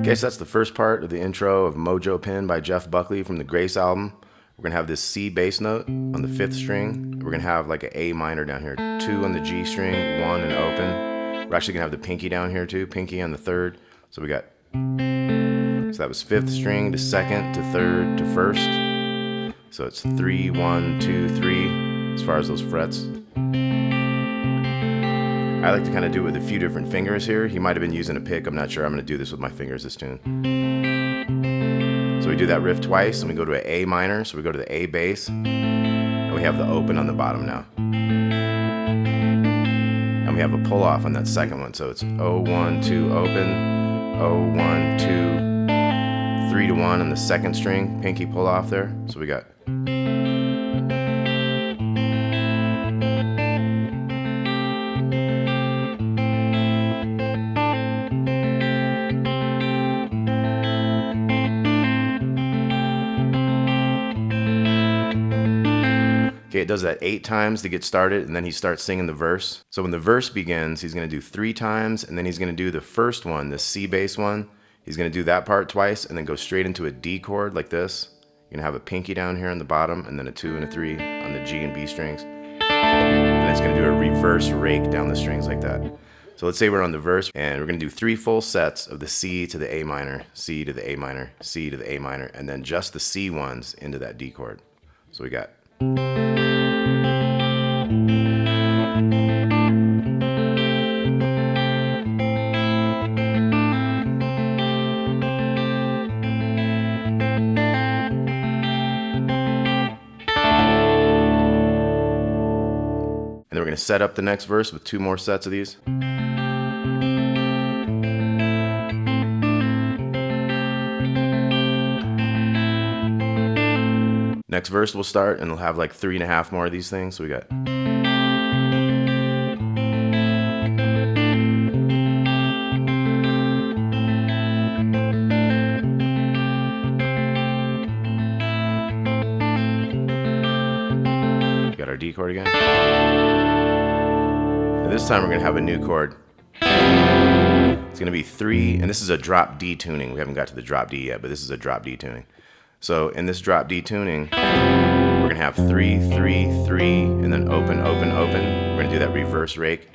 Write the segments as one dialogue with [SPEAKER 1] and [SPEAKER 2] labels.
[SPEAKER 1] Okay, so that's the first part of the intro of Mojo Pin by Jeff Buckley from the Grace album. We're gonna have this C bass note on the 5th string. We're gonna have like an A minor down here, 2 on the G string, 1 and open. We're actually gonna have the pinky down here too, pinky on the 3rd. So we got, so that was 5th string to 2nd to 3rd to 1st. So it's 3, 1, 2, 3 as far as those frets. I like to kind of do it with a few different fingers here. He might have been using a pick, I'm not sure. I'm going to do this with my fingers this tune. So we do that riff twice, and we go to an A minor, so we go to the A bass, and we have the open on the bottom now. And we have a pull off on that second one, so it's 0, 1, 2, open, 0, 1, 2, 3 to 1 on the 2nd string, pinky pull off there. So we got. Okay, it does that 8 times to get started, and then he starts singing the verse. So when the verse begins, he's going to do 3 times, and then he's going to do the first one, the C bass one. He's going to do that part twice, and then go straight into a D chord like this. You're going to have a pinky down here on the bottom, and then a 2 and a 3 on the G and B strings. And it's going to do a reverse rake down the strings like that. So let's say we're on the verse, and we're going to do 3 full sets of the C to the A minor, C to the A minor, C to the A minor, and then just the C ones into that D chord. So we got. And then we're going to set up the next verse with 2 more sets of these. Next verse will start, and we'll have like 3.5 more of these things. So we got. Got our D chord again. And this time we're going to have a new chord. It's going to be 3, and this is a drop D tuning. We haven't got to the drop D yet, but this is a drop D tuning. So in this drop D tuning, we're going to have 3, 3, 3, and then open, open, open. We're going to do that reverse rake.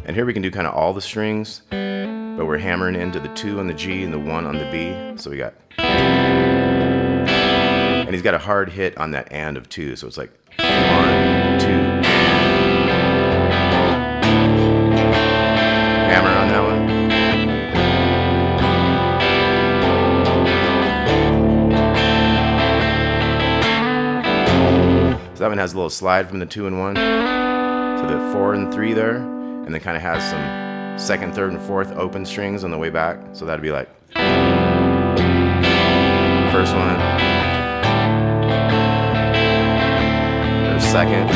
[SPEAKER 1] And here we can do kind of all the strings, but we're hammering into the 2 on the G and the 1 on the B. So we got. And he's got a hard hit on that and of 2, so it's like 1, 2. Hammer on that one. So that one has a little slide from the 2 and 1 to the 4 and 3 there, and then kind of has some 2nd, 3rd, and 4th open strings on the way back. So that'd be like first one, or 2nd.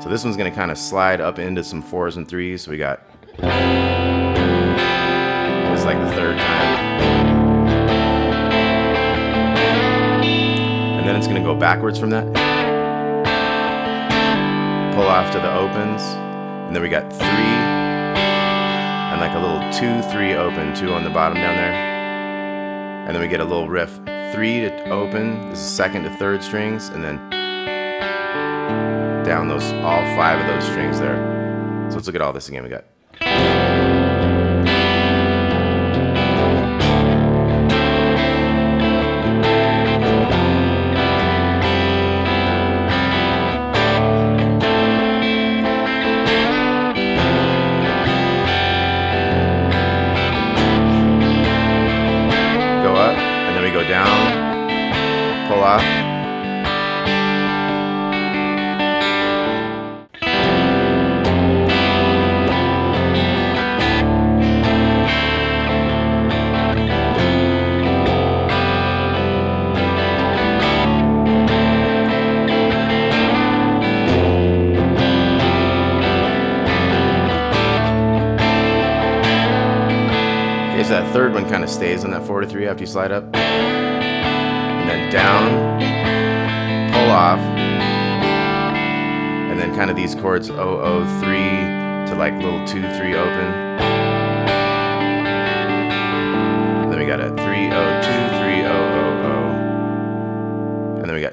[SPEAKER 1] So this one's going to kind of slide up into some 4s and 3s. So we got, it's like the 3rd time. And then it's going to go backwards from that. Pull off to the opens. And then we got 3. And like a little 2, 3 open, 2 on the bottom down there. And then we get a little riff. 3 to open. This is 2nd to 3rd strings. And then down those, all 5 of those strings there. So let's look at all this again. We got. Go up, and then we go down, pull off. third one kind of stays on that 4-3 after you slide up. And then down, pull off. And then kind of these chords 0-0-3 to like little 2-3 open. And then we got a 3-0-2, 3-0-0-0. And then we got.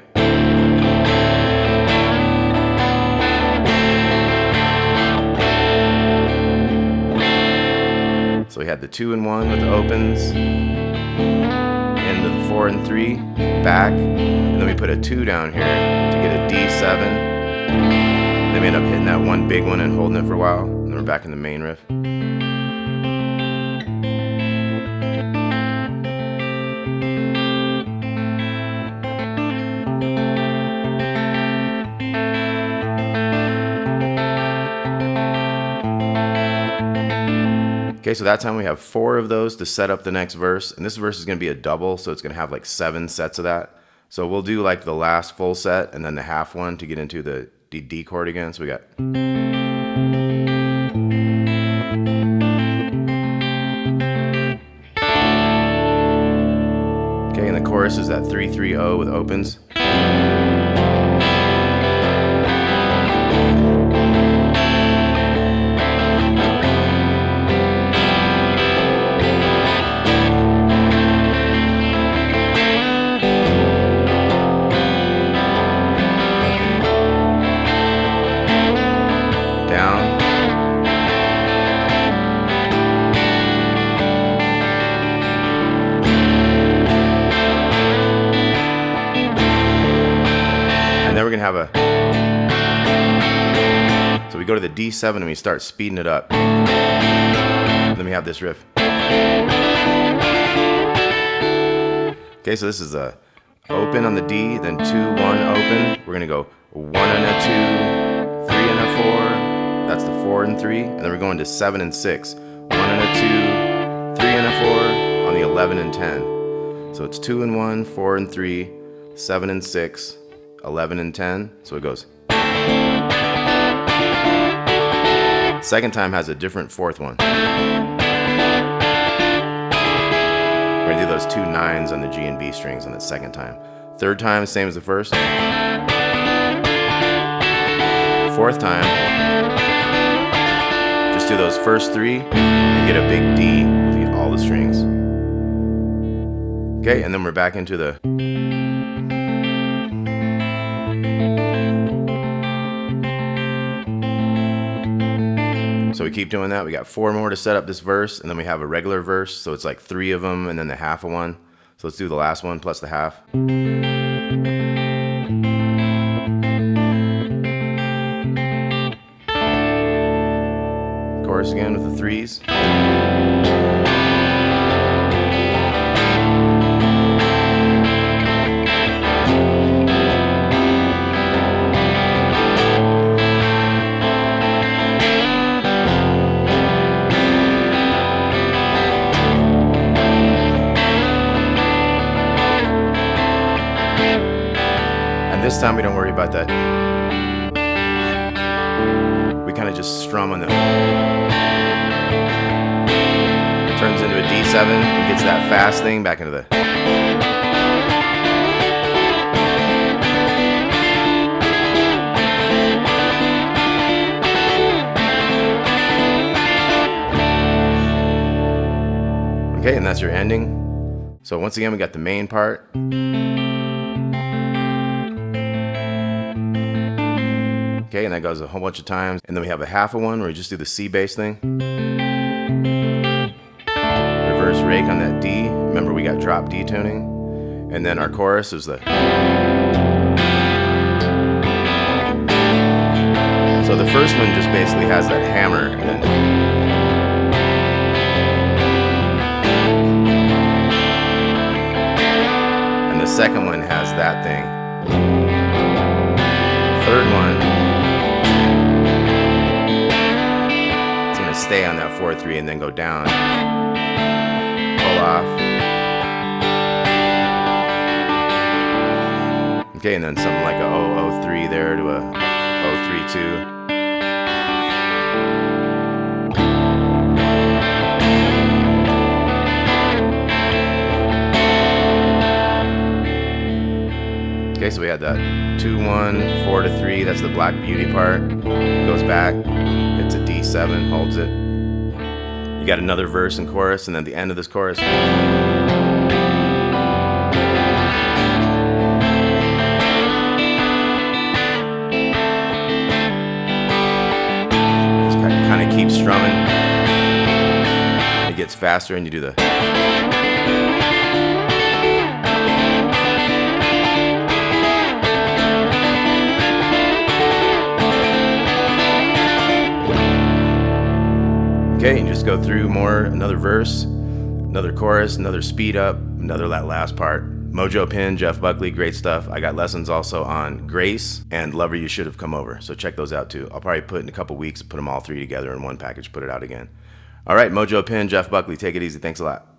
[SPEAKER 1] So we had the 2 and 1 with the opens, into the 4 and 3, back, and then we put a 2 down here to get a D7. Then we end up hitting that one big one and holding it for a while, and then we're back in the main riff. Okay, so that time we have 4 of those to set up the next verse, and this verse is going to be a double, so it's going to have like 7 sets of that. So we'll do like the last full set and then the half one to get into the D chord again. So we got. Okay, and the chorus is that 3-3-0 with opens. Have a, so we go to the D7 and we start speeding it up. Then we have this riff. Okay, so this is a open on the D, then 2-1 open. We're gonna go 1 and a 2, 3 and a 4. That's the 4 and 3, and then we're going to 7 and 6. 1 and a 2, 3 and a 4 on the 11 and 10. So it's 2 and 1, 4 and 3, 7 and 6. 11 and 10, so it goes. Second time has a different fourth one. We're gonna do those 2 9s on the G and B strings on the second time. Third time, same as the first. Fourth time, just do those first 3 and get a big D with all the strings. Okay, and then we're back into the. So we keep doing that. We got 4 more to set up this verse, and then we have a regular verse. So it's like 3 of them, and then the half of one. So let's do the last one plus the half. Chorus again with the 3s. This time we don't worry about that. We kind of just strum on the. Turns into a D7 and gets that fast thing back into the. Okay, and that's your ending. So once again, we got the main part. Okay, and that goes a whole bunch of times. And then we have a half of one where we just do the C bass thing. Reverse rake on that D. Remember, we got drop D tuning. And then our chorus is the. So the first one just basically has that hammer. And then. And the second one has that thing. Third one. Stay on that 4-3 and then go down. Pull off. Okay, and then something like a 0-0-3 there to a 0-3-2. Okay, so we had that 2-1, 4-3. That's the Black Beauty part. Goes back, hits a D7, holds it. You got another verse and chorus, and then the end of this chorus. Kind of keep strumming. It gets faster, and you do the. Okay, and just go through more, another verse, another chorus, another speed up, another that last part. Mojo Pin, Jeff Buckley, great stuff. I got lessons also on Grace and Lover You Should Have Come Over, so check those out too. I'll probably put in a couple weeks, put them all three together in one package, put it out again. All right, Mojo Pin, Jeff Buckley, take it easy. Thanks a lot.